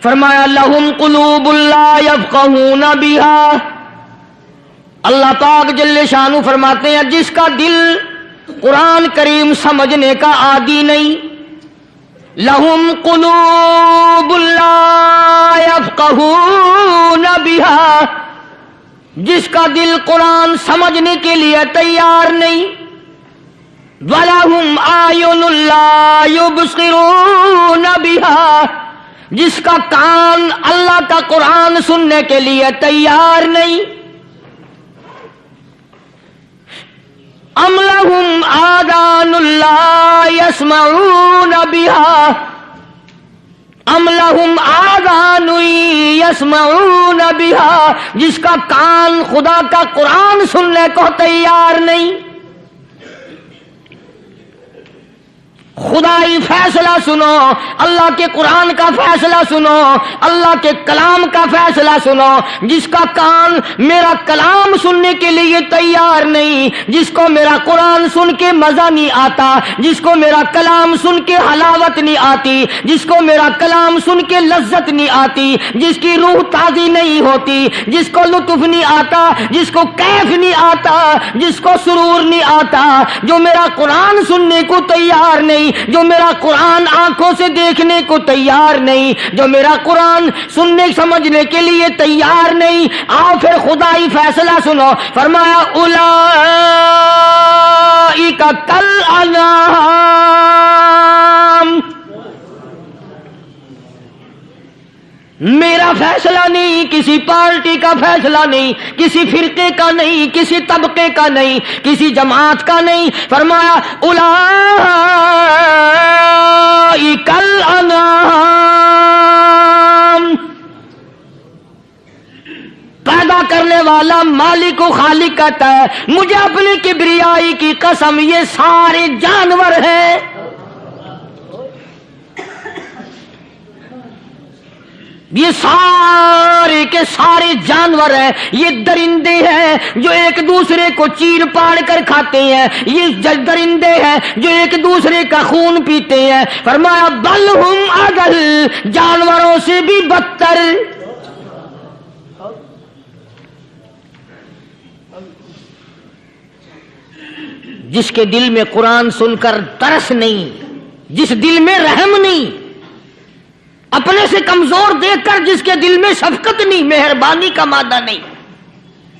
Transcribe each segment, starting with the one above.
فرمایا لہم قلوب لا یفقہون بہا، اللہ پاک جل شانہ فرماتے ہیں جس کا دل قرآن کریم سمجھنے کا عادی نہیں، لہم قلوب لا یفقہون بہا، جس کا دل قرآن سمجھنے کے لیے تیار نہیں، وَلَهُمْ أَعْيُنٌ لَا يُبْصِرُونَ بِهَا، جس کا کان اللہ کا قرآن سننے کے لیے تیار نہیں، أَمْ لَهُمْ آذَانٌ لَا يَسْمَعُونَ بِهَا، ام لہم آذان یسمعون بها، جس کا کان خدا کا قرآن سننے کو تیار نہیں۔ خدائی فیصلہ سنو، اللہ کے قرآن کا فیصلہ سنو، اللہ کے کلام کا فیصلہ سنو، جس کا کان میرا کلام سننے کے لیے تیار نہیں، جس کو میرا قرآن سن کے مزہ نہیں آتا، جس کو میرا کلام سن کے حلاوت نہیں آتی، جس کو میرا کلام سن کے لذت نہیں آتی، جس کی روح تازی نہیں ہوتی، جس کو لطف نہیں آتا، جس کو کیف نہیں آتا، جس کو سرور نہیں آتا، جو میرا قرآن سننے کو تیار نہیں، جو میرا قرآن آنکھوں سے دیکھنے کو تیار نہیں، جو میرا قرآن سننے سمجھنے کے لیے تیار نہیں، آؤ پھر خدائی فیصلہ سنو، فرمایا اولئک کالانعام، میرا فیصلہ نہیں، کسی پارٹی کا فیصلہ نہیں، کسی فرقے کا نہیں، کسی طبقے کا نہیں، کسی جماعت کا نہیں، فرمایا اولئک الانعام، پیدا کرنے والا مالک و خالق کہتا ہے مجھے اپنی کبریائی کی قسم یہ سارے جانور ہیں، یہ سارے کے سارے جانور ہیں، یہ درندے ہیں جو ایک دوسرے کو چیر پاڑ کر کھاتے ہیں، یہ درندے ہیں جو ایک دوسرے کا خون پیتے ہیں، فرمایا بل ہم اضل، جانوروں سے بھی بدتر۔ جس کے دل میں قرآن سن کر ترس نہیں، جس دل میں رحم نہیں، اپنے سے کمزور دیکھ کر جس کے دل میں شفقت نہیں، مہربانی کا مادہ نہیں،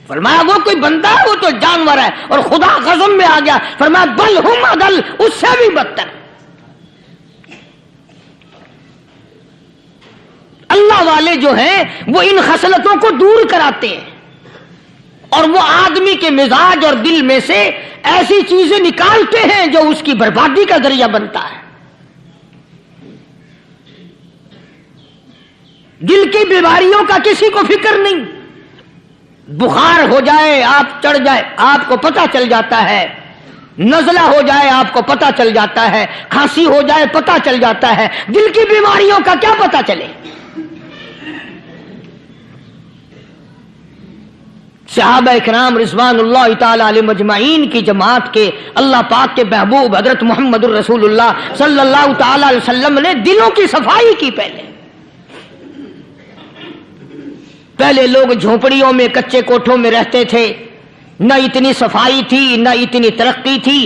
فرمایا وہ کوئی بندہ ہے، وہ تو جانور ہے، اور خدا غضب میں آ گیا، فرمایا بل ہم اضل، اس سے بھی بدتر۔ اللہ والے جو ہیں وہ ان خصلتوں کو دور کراتے ہیں، اور وہ آدمی کے مزاج اور دل میں سے ایسی چیزیں نکالتے ہیں جو اس کی بربادی کا ذریعہ بنتا ہے۔ دل کی بیماریوں کا کسی کو فکر نہیں، بخار ہو جائے آپ چڑھ جائے آپ کو پتہ چل جاتا ہے، نزلہ ہو جائے آپ کو پتہ چل جاتا ہے، کھانسی ہو جائے پتہ چل جاتا ہے، دل کی بیماریوں کا کیا پتہ چلے؟ صحابہ اکرام رضوان اللہ تعالی علیہ مجمعین کی جماعت کے اللہ پاک کے محبوب حضرت محمد الرسول اللہ صلی اللہ تعالی علیہ وسلم نے دلوں کی صفائی کی۔ پہلے لوگ جھونپڑیوں میں کچے کوٹھوں میں رہتے تھے، نہ اتنی صفائی تھی نہ اتنی ترقی تھی۔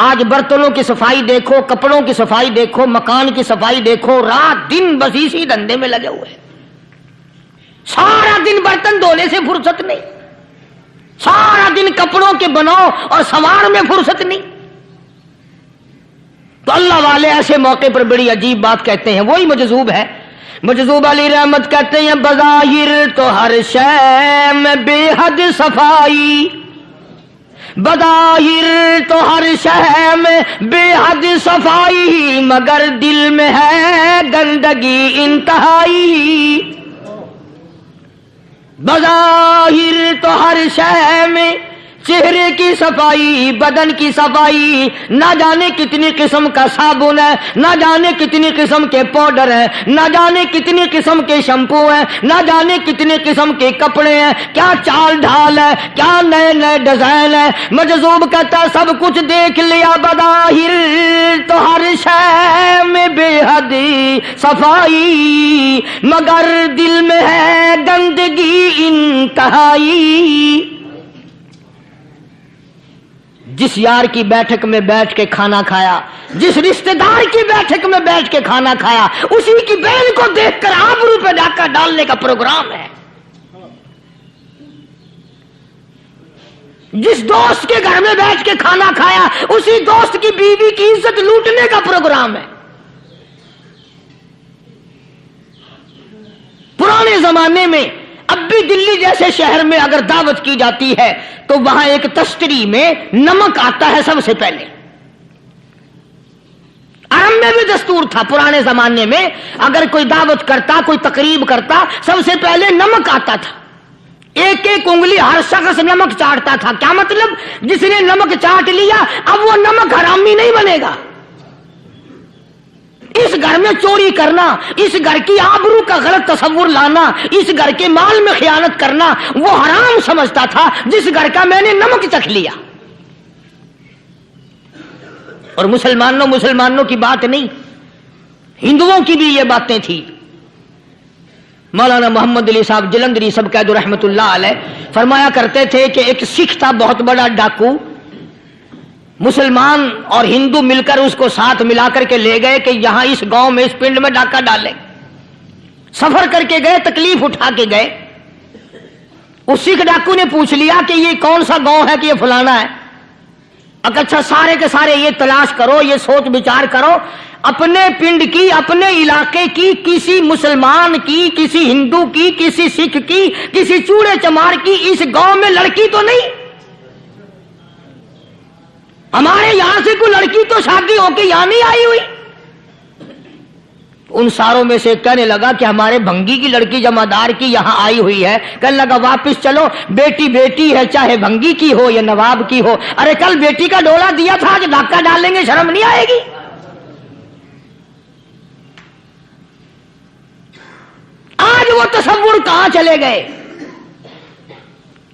آج برتنوں کی صفائی دیکھو، کپڑوں کی صفائی دیکھو، مکان کی صفائی دیکھو، رات دن بس اسی دھندے میں لگے ہوئے، سارا دن برتن دھونے سے فرصت نہیں، سارا دن کپڑوں کے بناؤ اور سنوار میں فرصت نہیں۔ تو اللہ والے ایسے موقع پر بڑی عجیب بات کہتے ہیں، وہی مجذوب ہے، مجذوب علی رحمت کہتے ہیں بظاہر تو ہر شے میں بے حد صفائی، بظاہر تو ہر شے میں بے حد صفائی، مگر دل میں ہے گندگی انتہائی۔ بظاہر تو ہر شے میں چہرے کی صفائی، بدن کی صفائی، نہ جانے کتنی قسم کا صابن ہے، نہ جانے کتنی قسم کے پاؤڈر ہے، نہ جانے کتنی قسم کے شیمپو ہیں، نہ جانے کتنی قسم کے کپڑے ہیں، کیا چال ڈھال ہے، کیا نئے نئے ڈیزائن ہے۔ مجذوب کہتا ہے سب کچھ دیکھ لیا بظاہر تو ہر شے میں بے حد صفائی، مگر دل میں ہے گندگی انتہائی۔ جس یار کی بیٹھک میں بیٹھ کے کھانا کھایا، جس رشتہ دار کی بیٹھک میں بیٹھ کے کھانا کھایا، اسی کی بہن کو دیکھ کر آبرو پہ ڈاکہ ڈالنے کا پروگرام ہے۔ جس دوست کے گھر میں بیٹھ کے کھانا کھایا، اسی دوست کی بیوی کی عزت لوٹنے کا پروگرام ہے۔ پرانے زمانے میں اب بھی دلی جیسے شہر میں اگر دعوت کی جاتی ہے تو وہاں ایک تشتری میں نمک آتا ہے سب سے پہلے۔ عرب میں بھی دستور تھا پرانے زمانے میں، اگر کوئی دعوت کرتا، کوئی تقریب کرتا، سب سے پہلے نمک آتا تھا۔ ایک ایک انگلی ہر شخص نمک چاٹتا تھا۔ کیا مطلب؟ جس نے نمک چاٹ لیا اب وہ نمک حرامی نہیں بنے گا۔ اس گھر میں چوری کرنا، اس گھر کی آبرو کا غلط تصور لانا، اس گھر کے مال میں خیانت کرنا وہ حرام سمجھتا تھا جس گھر کا میں نے نمک چکھ لیا۔ اور مسلمانوں کی بات نہیں، ہندوؤں کی بھی یہ باتیں تھی۔ مولانا محمد علی صاحب جلندری سب قید رحمت اللہ علیہ فرمایا کرتے تھے کہ ایک سکھ تھا بہت بڑا ڈاکو، مسلمان اور ہندو مل کر اس کو ساتھ ملا کر کے لے گئے کہ یہاں اس گاؤں میں، اس پنڈ میں ڈاکہ ڈالیں۔ سفر کر کے گئے، تکلیف اٹھا کے گئے۔ اس سکھ ڈاکو نے پوچھ لیا کہ یہ کون سا گاؤں ہے کہ یہ فلانا ہے۔ اچھا سارے کے سارے یہ تلاش کرو، یہ سوچ بچار کرو، اپنے پنڈ کی، اپنے علاقے کی، کسی مسلمان کی، کسی ہندو کی، کسی سکھ کی، کسی چوڑے چمار کی اس گاؤں میں لڑکی تو نہیں؟ ہمارے یہاں سے کوئی لڑکی تو شادی ہو کے یہاں نہیں آئی ہوئی؟ ان ساروں میں سے کہنے لگا کہ ہمارے بھنگی کی لڑکی جمعدار کی یہاں آئی ہوئی ہے۔ کہنے لگا واپس چلو، بیٹی بیٹی ہے، چاہے بھنگی کی ہو یا نواب کی ہو۔ ارے کل بیٹی کا ڈولا دیا تھا، آج ڈاکہ ڈالیں گے، شرم نہیں آئے گی؟ آج وہ تصور کہاں چلے گئے؟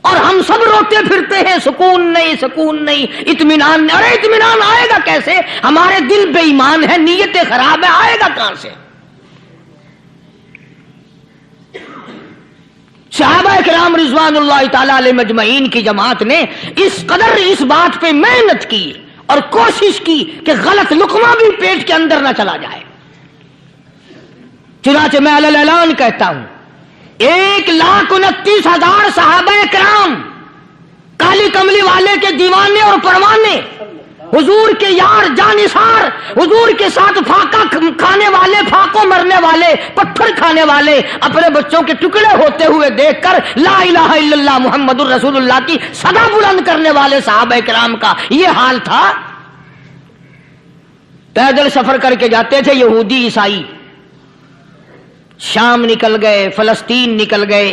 اور ہم سب روتے پھرتے ہیں سکون نہیں، سکون نہیں، اطمینان نہیں۔ ارے اطمینان آئے گا کیسے؟ ہمارے دل بے ایمان ہے، نیتیں خراب ہے، آئے گا کہاں سے؟ صحابہ کرام رضوان اللہ تعالی علیہ مجمعین کی جماعت نے اس قدر اس بات پہ محنت کی اور کوشش کی کہ غلط لقمہ بھی پیٹ کے اندر نہ چلا جائے۔ چنانچہ میں علی الاعلان کہتا ہوں 1,29,000 صحابہ کرام، کالی کملی والے کے دیوانے اور پروانے، حضور کے یار جانثار، حضور کے ساتھ فاقہ کھانے والے، فاقوں مرنے والے، پتھر کھانے والے، اپنے بچوں کے ٹکڑے ہوتے ہوئے دیکھ کر لا الہ الا اللہ محمد الرسول اللہ کی صدا بلند کرنے والے صحابہ کرام کا یہ حال تھا۔ پیدل سفر کر کے جاتے تھے یہودی عیسائی، شام نکل گئے، فلسطین نکل گئے،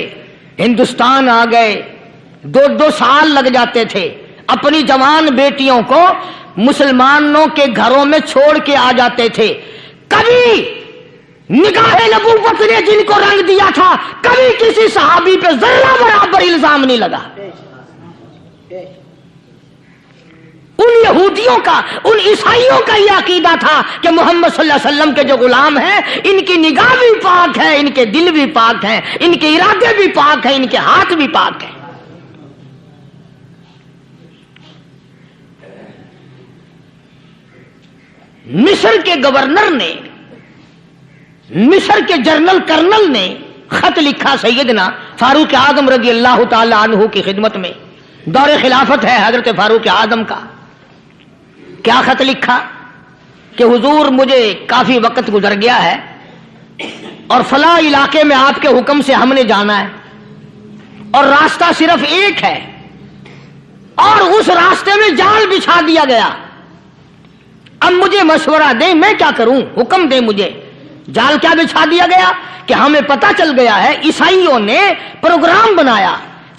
ہندوستان آ گئے، 2 سال لگ جاتے تھے۔ اپنی جوان بیٹیوں کو مسلمانوں کے گھروں میں چھوڑ کے آ جاتے تھے۔ کبھی نگاہ نبوت نے جن کو رنگ دیا تھا، کبھی کسی صحابی پہ ذرہ برابر الزام نہیں لگا۔ ان یہودیوں کا، ان عیسائیوں کا یہ عقیدہ تھا کہ محمد صلی اللہ علیہ وسلم کے جو غلام ہیں، ان کی نگاہ بھی پاک ہے، ان کے دل بھی پاک ہیں، ان کے ارادے بھی پاک ہیں، ان کے ہاتھ بھی پاک ہیں۔ مصر کے گورنر نے، مصر کے جنرل کرنل نے خط لکھا سیدنا فاروق اعظم رضی اللہ تعالی عنہ کی خدمت میں۔ دور خلافت ہے حضرت فاروق اعظم کا۔ کیا خط لکھا کہ حضور مجھے کافی وقت گزر گیا ہے اور فلاں علاقے میں آپ کے حکم سے ہم نے جانا ہے اور راستہ صرف ایک ہے اور اس راستے میں جال بچھا دیا گیا۔ اب مجھے مشورہ دیں میں کیا کروں، حکم دیں مجھے۔ جال کیا بچھا دیا گیا کہ ہمیں پتہ چل گیا ہے عیسائیوں نے پروگرام بنایا،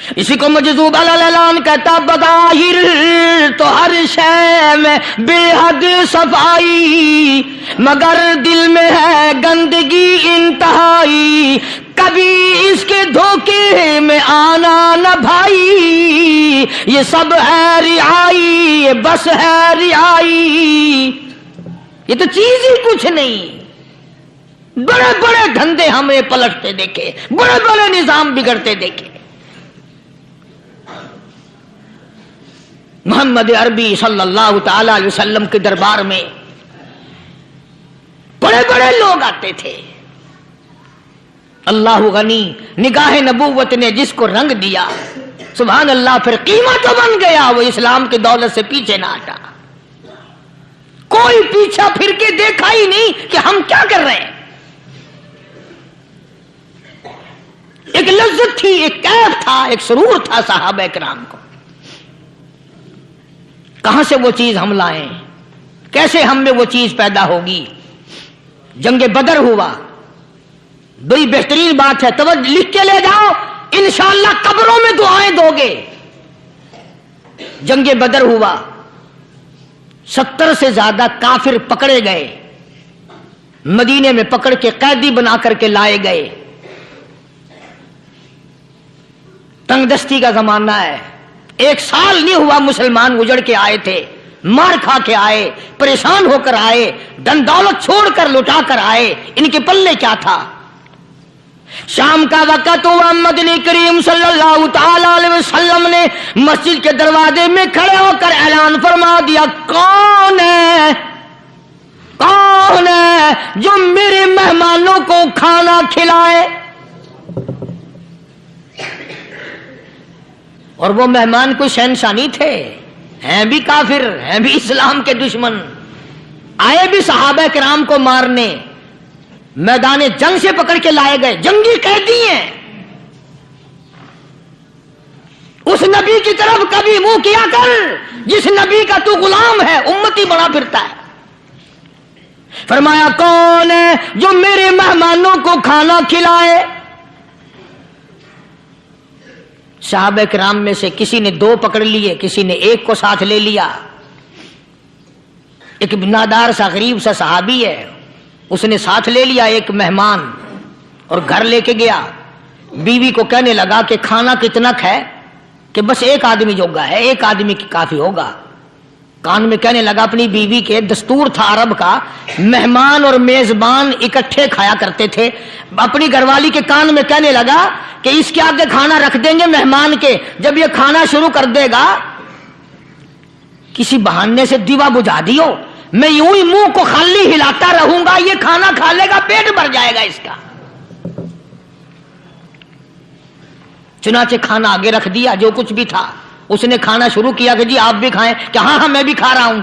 اسی کو مجذوب الالان کہتا بظاہر تو ہر شے میں بے حد صفائی، مگر دل میں ہے گندگی انتہائی، کبھی اس کے دھوکے میں آنا نہ بھائی، یہ سب ہے رعائی، یہ بس ہے رعائی، یہ تو چیز ہی کچھ نہیں۔ بڑے بڑے دھندے ہمیں پلٹتے دیکھے، بڑے بڑے نظام بگڑتے دیکھے۔ محمد عربی صلی اللہ تعالی علیہ وسلم کے دربار میں بڑے بڑے لوگ آتے تھے۔ اللہ غنی، نگاہ نبوت نے جس کو رنگ دیا، سبحان اللہ، پھر قیمت تو بن گیا، وہ اسلام کی دولت سے پیچھے نہ ہٹا۔ کوئی پیچھا پھر کے دیکھا ہی نہیں کہ ہم کیا کر رہے ہیں۔ ایک لذت تھی، ایک کیف تھا، ایک سرور تھا صحابہ کرام کو۔ کہاں سے وہ چیز ہم لائیں، کیسے ہم میں وہ چیز پیدا ہوگی؟ جنگ بدر ہوا، بڑی بہترین بات ہے، توجہ لکھ کے لے جاؤ، انشاءاللہ قبروں میں دعائیں دو گے۔ جنگ بدر ہوا، 70 سے زیادہ کافر پکڑے گئے، مدینے میں پکڑ کے قیدی بنا کر کے لائے گئے۔ تنگ دستی کا زمانہ ہے، 1 سال نہیں ہوا مسلمان اجڑ کے آئے تھے، مار کھا کے آئے، پریشان ہو کر آئے، دن دولت چھوڑ کر لٹا کر آئے، ان کے پلے کیا تھا؟ شام کا وقت ہوا، مدنی کریم صلی اللہ تعالی علیہ وسلم نے مسجد کے دروازے میں کھڑے ہو کر اعلان فرما دیا، کون ہے جو میرے مہمانوں کو کھانا کھلائے؟ اور وہ مہمان کوئی شہنشاہ نہیں تھے، ہیں بھی کافر، ہیں بھی اسلام کے دشمن، آئے بھی صحابہ کرام کو مارنے، میدان جنگ سے پکڑ کے لائے گئے، جنگی قیدی ہیں۔ اس نبی کی طرف کبھی منہ کیا کر جس نبی کا تو غلام ہے، امتی بنا پھرتا ہے۔ فرمایا کون ہے جو میرے مہمانوں کو کھانا کھلائے؟ صحابہ کرام میں سے کسی نے 2 پکڑ لیے، کسی نے 1 کو ساتھ لے لیا۔ ایک نادار سا غریب سا صحابی ہے، اس نے ساتھ لے لیا ایک مہمان اور گھر لے کے گیا، بیوی کو کہنے لگا کہ کھانا کتنا ہے، کہ بس 1 آدمی جوگا ہے، 1 آدمی کی کافی ہوگا۔ کان میں کہنے لگا اپنی بیوی کے، دستور تھا عرب کا، مہمان اور میزبان اکٹھے کھایا کرتے تھے۔ اپنی گھر والی کے کان میں کہنے لگا کہ اس کے آگے کھانا رکھ دیں گے مہمان کے، جب یہ کھانا شروع کر دے گا کسی بہانے سے دیوا بجھا دیو، میں یوں ہی منہ کو خالی ہلاتا رہوں گا، یہ کھانا کھا لے گا، پیٹ بھر جائے گا اس کا۔ چنانچہ کھانا آگے رکھ دیا، جو کچھ بھی تھا، اس نے کھانا شروع کیا کہ جی آپ بھی کھائیں، کہ ہاں میں بھی کھا رہا ہوں۔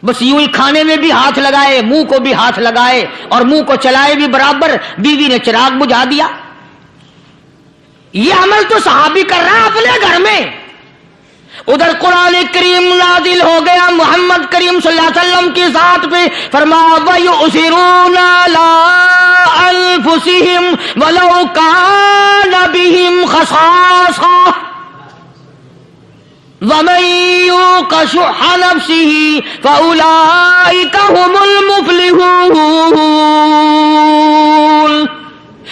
بس یوں ہی کھانے میں بھی ہاتھ لگائے، منہ کو بھی ہاتھ لگائے اور منہ کو چلائے بھی برابر، بیوی نے چراغ بجھا دیا۔ یہ عمل تو صحابی کر رہا ہے اپنے گھر میں۔ ادھر قرآن کریم نازل ہو گیا محمد کریم صلی اللہ علیہ وسلم کی ذات پہ، فرمایا وَيُؤْثِرُونَ عَلَىٰ أَنفُسِهِمْ وَلَوْ كَانَ بِهِمْ خَصَاصَةٌ وَمَن يُوقَ شُحَّ نَفْسِهِ فَأُولَٰئِكَ هُمُ الْمُفْلِحُونَ۔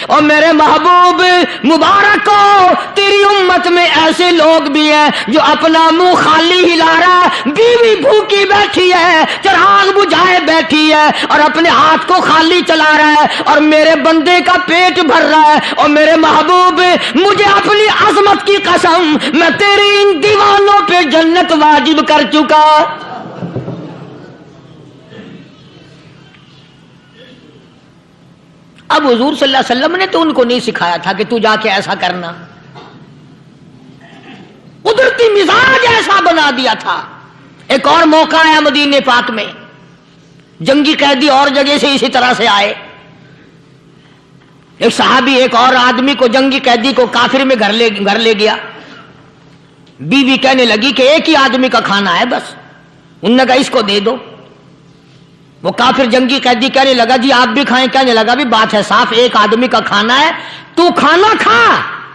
اور میرے محبوب مبارک ہو، تیری امت میں ایسے لوگ بھی ہیں جو اپنا منہ خالی ہلا رہا ہے، بیوی بھوکی بیٹھی ہے، چراغ بجھائے بیٹھی ہے اور اپنے ہاتھ کو خالی چلا رہا ہے، اور میرے بندے کا پیٹ بھر رہا ہے۔ اور میرے محبوب مجھے اپنی عظمت کی قسم، میں تیرے ان دیوانوں پہ جنت واجب کر چکا۔ اب حضور صلی اللہ علیہ وسلم نے تو ان کو نہیں سکھایا تھا کہ تو جا کے ایسا کرنا، قدرتی مزاج ایسا بنا دیا تھا۔ ایک اور موقع آیا مدینے پاک میں، جنگی قیدی اور جگہ سے اسی طرح سے آئے، ایک صحابی ایک اور آدمی کو، جنگی قیدی کو کافر میں گھر لے گیا۔ بیوی کہنے لگی کہ 1 ہی آدمی کا کھانا ہے بس، انہوں نے کہا اس کو دے دو۔ وہ کافر جنگی قیدی کہنے لگا جی آپ بھی کھائیں، کہنے لگا بھی بات ہے صاف، 1 آدمی کا کھانا ہے، تو کھانا کھا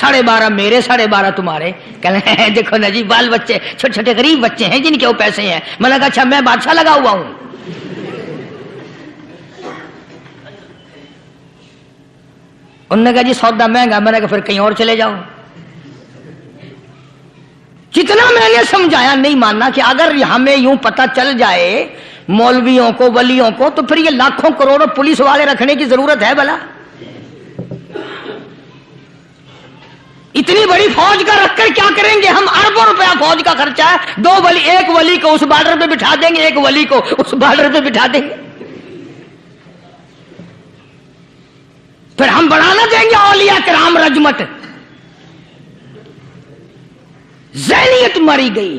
12.5 میرے 12.5 تمہارے. کہنے دیکھو نا جی بال بچے چھوٹے چھوٹے غریب بچے ہیں جن کے وہ پیسے ہیں. میں نے کہا اچھا میں بادشاہ لگا ہوا ہوں. انہوں نے کہا جی سودا مہنگا. میں نے کہا پھر کہیں اور چلے جاؤ. جتنا میں نے سمجھایا نہیں ماننا کہ اگر ہمیں یوں پتہ چل جائے مولویوں کو ولیوں کو تو پھر یہ لاکھوں کروڑوں پولیس والے رکھنے کی ضرورت ہے بھلا؟ اتنی بڑی فوج کا رکھ کر کیا کریں گے ہم؟ اربوں روپیہ فوج کا خرچہ ہے. 2 ولی، ایک ولی کو اس بارڈر پہ بٹھا دیں گے، ایک ولی کو اس بارڈر پہ بٹھا دیں گے. پھر ہم بڑھانا دیں گے اولیاء کرام رجمت. ذہنیت ماری گئی،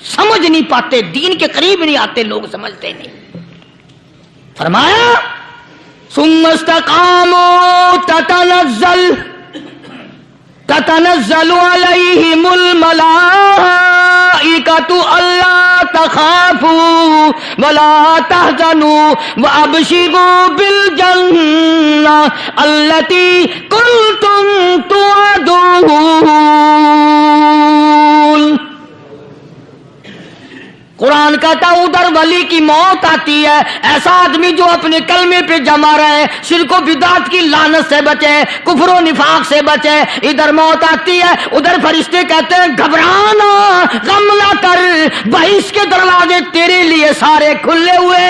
سمجھ نہیں پاتے، دین کے قریب نہیں آتے لوگ، سمجھتے نہیں. فرمایا ثم استقاموا تتنزل علیہم الملائکۃ الا تخافوا ولا تحزنوا وابشروا بالجنہ التی کنتم توعدون. قرآن کہتا ہے ادھر ولی کی موت آتی ہے، ایسا آدمی جو اپنے کلمے پہ جمع رہے، شرک و بدعت کی لعنت سے بچے، کفر و نفاق سے بچے. ادھر موت آتی ہے، ادھر فرشتے کہتے ہیں گھبرانا، غم نہ کر، بہشت کے دروازے تیرے لیے سارے کھلے ہوئے.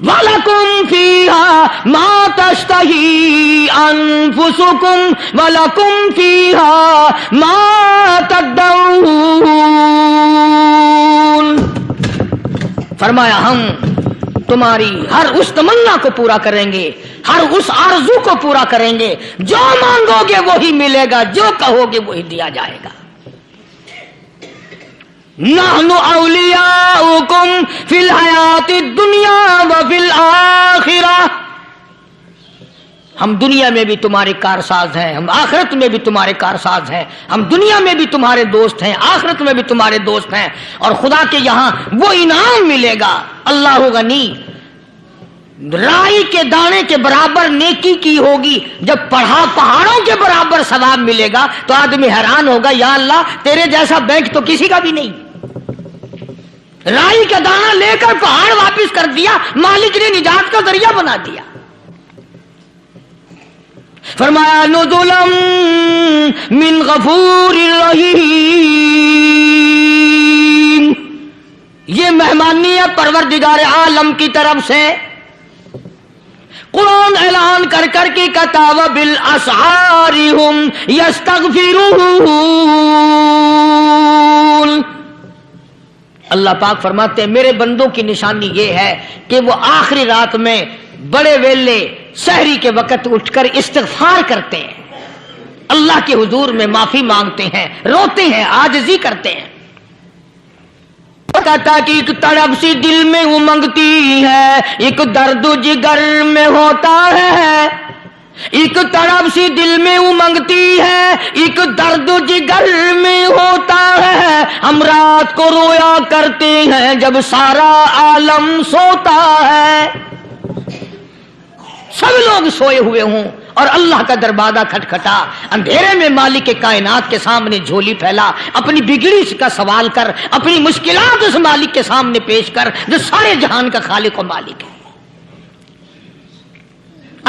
وَلَكُمْ فِيهَا مَا تَشْتَهِي أَنفُسُكُمْ وَلَكُمْ فِيهَا مَا تَدَّعُونَ. فرمایا ہم تمہاری ہر اس تمنا کو پورا کریں گے، ہر اس آرزو کو پورا کریں گے. جو مانگو گے وہی ملے گا، جو کہو گے وہی دیا جائے گا. نحن اولیاؤکم فی الحیات الدنیا وفی الآخرہ. ہم دنیا میں بھی تمہارے کارساز ہیں، ہم آخرت میں بھی تمہارے کارساز ہیں. ہم دنیا میں بھی تمہارے دوست ہیں، آخرت میں بھی تمہارے دوست ہیں. اور خدا کے یہاں وہ انعام ملے گا. اللہ غنی، رائی کے دانے کے برابر نیکی کی ہوگی، جب پڑھا پہاڑوں کے برابر ثواب ملے گا تو آدمی حیران ہوگا، یا اللہ تیرے جیسا بینک تو کسی کا بھی نہیں. رائی کا دانہ لے کر پہاڑ واپس کر دیا، مالک نے نجات کا ذریعہ بنا دیا. فرمایا نزلا من غفور رحیم. یہ مہمانی ہے پروردگار عالم کی طرف سے. قرآن اعلان کر کر کے کہتا وبالاسحار ہم یستغفرون. اللہ پاک فرماتے ہیں میرے بندوں کی نشانی یہ ہے کہ وہ آخری رات میں بڑے ویلے سحری کے وقت اٹھ کر استغفار کرتے ہیں، اللہ کے حضور میں معافی مانگتے ہیں، روتے ہیں، عاجزی کرتے ہیں. کہتا کہ ایک تڑپ سی دل میں امنگتی ہے، ایک درد جگر میں ہوتا ہے. ایک تڑپ سی دل میں امنگتی ہے، ایک درد جگر میں ہوتا ہے. ہم رات کو رویا کرتے ہیں جب سارا عالم سوتا ہے. سب لوگ سوئے ہوئے ہوں اور اللہ کا دروازہ کھٹکھٹا، اندھیرے میں مالک کائنات کے سامنے جھولی پھیلا، اپنی بگڑی کا سوال کر، اپنی مشکلات اس مالک کے سامنے پیش کر جو سارے جہان کا خالق و مالک ہے.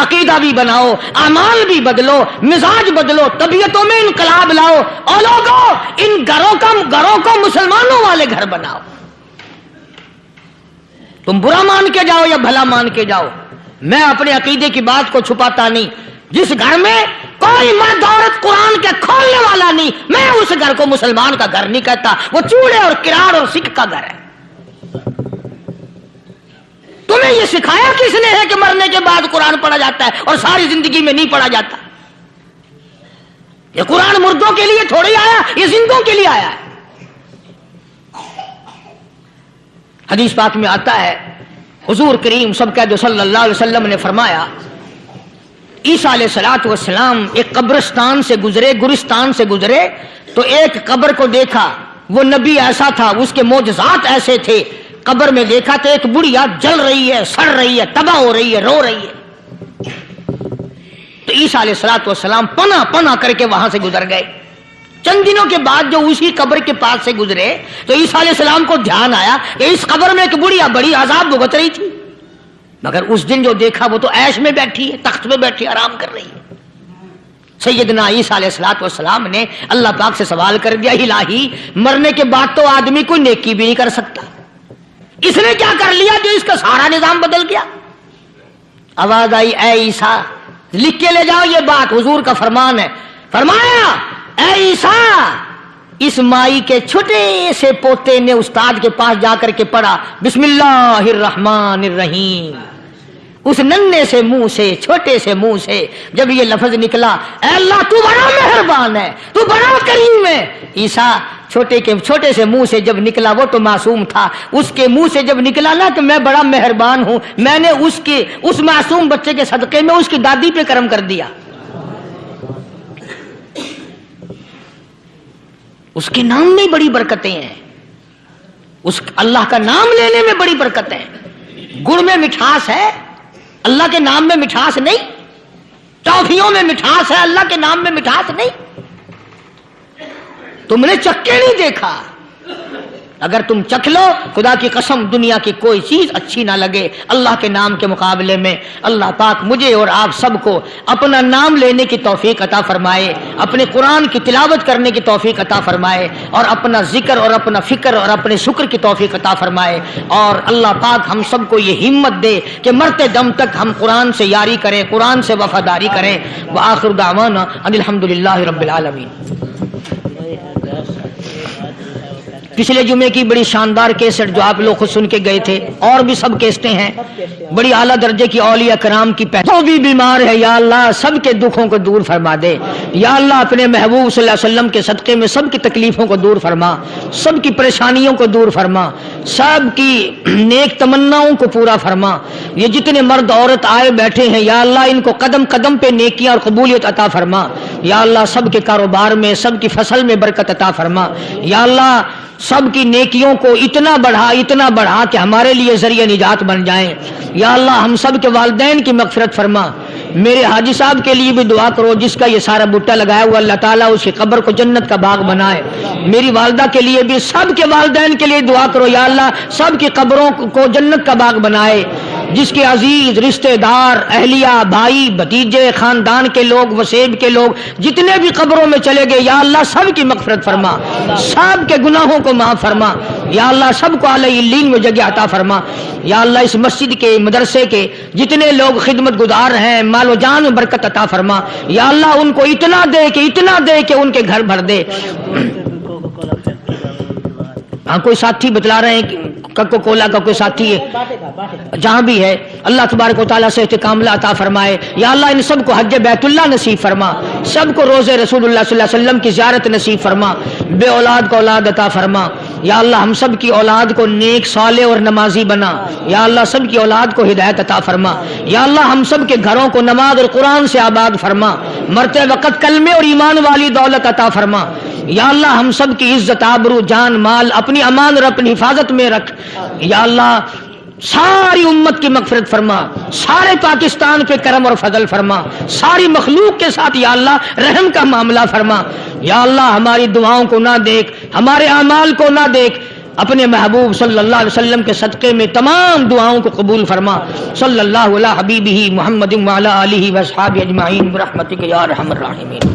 عقیدہ بھی بناؤ، اعمال بھی بدلو، مزاج بدلو، طبیعتوں میں انقلاب لاؤ. اور لوگوں ان گھروں کو مسلمانوں والے گھر بناؤ. تم برا مان کے جاؤ یا بھلا مان کے جاؤ، میں اپنے عقیدے کی بات کو چھپاتا نہیں. جس گھر میں کوئی مرد عورت قرآن کے کھولنے والا نہیں، میں اس گھر کو مسلمان کا گھر نہیں کہتا. وہ چوڑے اور کراڑ اور سکھ کا گھر ہے. تمہیں یہ سکھایا کس نے ہے کہ مرنے کے بعد قرآن پڑھا جاتا ہے اور ساری زندگی میں نہیں پڑھا جاتا؟ یہ قرآن مردوں کے لیے تھوڑی آیا، یہ زندوں کے لیے آیا ہے. حدیث پاک میں آتا ہے حضور کریم سب کہہ دو صلی اللہ علیہ وسلم نے فرمایا عیسیٰ علیہ الصلوۃ والسلام ایک قبرستان سے گزرے، گورستان سے گزرے تو ایک قبر کو دیکھا. وہ نبی ایسا تھا، اس کے معجزات ایسے تھے. قبر میں دیکھا تو ایک بڑھیا جل رہی ہے، سڑ رہی ہے، تباہ ہو رہی ہے، رو رہی ہے. تو عیسیٰ علیہ السلام پناہ پناہ کر کے وہاں سے گزر گئے. چند دنوں کے بعد جو اسی قبر کے پاس سے گزرے تو عیسیٰ علیہ السلام کو دھیان آیا کہ اس قبر میں ایک بڑھیا بڑی عذاب بھگت رہی تھی، مگر اس دن جو دیکھا وہ تو عیش میں بیٹھی ہے، تخت میں بیٹھی آرام کر رہی ہے. سیدنا عیسیٰ علیہ السلام نے اللہ پاک سے سوال کر دیا، الہی مرنے کے بعد تو آدمی کوئی نیکی بھی نہیں کر سکتا، اس نے کیا کر لیا جو اس کا سارا نظام بدل گیا؟ آواز آئی، اے عیسیٰ لکھ کے لے جاؤ، یہ بات حضور کا فرمان ہے. فرمایا، اے عیسیٰ اس مائی کے چھوٹے سے پوتے نے استاد کے پاس جا کر کے پڑھا بسم اللہ الرحمن الرحیم. اس ننھے سے منہ سے، چھوٹے سے منہ سے جب یہ لفظ نکلا، اے اللہ تو بڑا مہربان ہے، تو بڑا کریم ہے. عیسیٰ چھوٹے سے منہ سے جب نکلا، وہ تو معصوم تھا، اس کے منہ سے جب نکلا نا کہ میں بڑا مہربان ہوں، میں نے اس معصوم بچے کے صدقے میں اس کی دادی پہ کرم کر دیا. اس کے نام میں بڑی برکتیں ہیں، اس اللہ کا نام لینے میں بڑی برکتیں ہیں. گڑ میں مٹھاس ہے، اللہ کے نام میں مٹھاس نہیں. ٹافیوں میں مٹھاس ہے، اللہ کے نام میں مٹھاس نہیں. تم نے چکھ کے نہیں دیکھا، اگر تم چکھ لو خدا کی قسم دنیا کی کوئی چیز اچھی نہ لگے اللہ کے نام کے مقابلے میں. اللہ پاک مجھے اور آپ سب کو اپنا نام لینے کی توفیق عطا فرمائے، اپنے قرآن کی تلاوت کرنے کی توفیق عطا فرمائے، اور اپنا ذکر اور اپنا فکر اور اپنے شکر کی توفیق عطا فرمائے. اور اللہ پاک ہم سب کو یہ ہمت دے کہ مرتے دم تک ہم قرآن سے یاری کریں، قرآن سے وفاداری کریں. وآخر دعوانا ان الحمدللہ رب العالمین. پچھلے جمعے کی بڑی شاندار کیسٹ جو آپ لوگ خود سن کے گئے تھے، اور بھی سب کیسٹیں ہیں، بڑی اعلیٰ درجے کی اولیاء کرام کی جو بھی بیمار ہے یا اللہ سب کے دکھوں کو دور فرما دے. یا اللہ اپنے محبوب صلی اللہ علیہ وسلم کے صدقے میں سب کی تکلیفوں کو دور فرما، سب کی پریشانیوں کو دور فرما، سب کی نیک تمناؤں کو پورا فرما. یہ جتنے مرد عورت آئے بیٹھے ہیں یا اللہ ان کو قدم قدم پہ نیکیاں اور قبولیت عطا فرما. یا اللہ سب کے کاروبار میں، سب کی فصل میں برکت عطا فرما. یا اللہ سب کی نیکیوں کو اتنا بڑھا کہ ہمارے لیے ذریعہ نجات بن جائیں. یا اللہ ہم سب کے والدین کی مغفرت فرما. میرے حاجی صاحب کے لیے بھی دعا کرو جس کا یہ سارا بٹا لگایا ہوا، اللہ تعالیٰ اس کی قبر کو جنت کا باغ بنائے. میری والدہ کے لیے بھی، سب کے والدین کے لیے دعا کرو یا اللہ سب کی قبروں کو جنت کا باغ بنائے. جس کے عزیز رشتہ دار، اہلیہ، بھائی، بھتیجے، خاندان کے لوگ، وسیب کے لوگ جتنے بھی قبروں میں چلے گئے یا اللہ سب کی مغفرت فرما، سب کے گناہوں کو معاف فرما. یا اللہ سب کو اعلی علین میں جگہ عطا فرما. یا اللہ اس مسجد کے، مدرسے کے جتنے لوگ خدمت گزار ہیں مال و جان میں برکت عطا فرما. یا اللہ ان کو اتنا دے کہ ان کے گھر بھر دے. ہاں کوئی ساتھی بتلا رہے ہیں کوکو کولا کا کوئی ساتھی ہے جہاں بھی ہے، اللہ تبارک و تعالیٰ سے استقامت عطا فرمائے. یا اللہ ان سب کو حج بیت اللہ نصیب فرما، سب کو روزے رسول اللہ صلی اللہ علیہ وسلم کی زیارت نصیب فرما. بے اولاد کو اولاد عطا فرما. یا اللہ ہم سب کی اولاد کو نیک، صالح اور نمازی بنا. یا اللہ سب کی اولاد کو ہدایت عطا فرما. یا اللہ ہم سب کے گھروں کو نماز اور قرآن سے آباد فرما. مرتے وقت کلمے اور ایمان والی دولت عطا فرما. یا اللہ ہم سب کی عزت، آبرو، جان، مال اپنی امان اور اپنی حفاظت میں رکھ. یا اللہ ساری امت کی مغفرت فرما، سارے پاکستان پہ کرم اور فضل فرما، ساری مخلوق کے ساتھ یا اللہ رحم کا معاملہ فرما. یا اللہ ہماری دعاؤں کو نہ دیکھ، ہمارے اعمال کو نہ دیکھ، اپنے محبوب صلی اللہ علیہ وسلم کے صدقے میں تمام دعاؤں کو قبول فرما. صلی اللہ علی حبیبہ محمد وعلی آلہ واصحابہ اجمعین برحمتک یا ارحم الراحمین.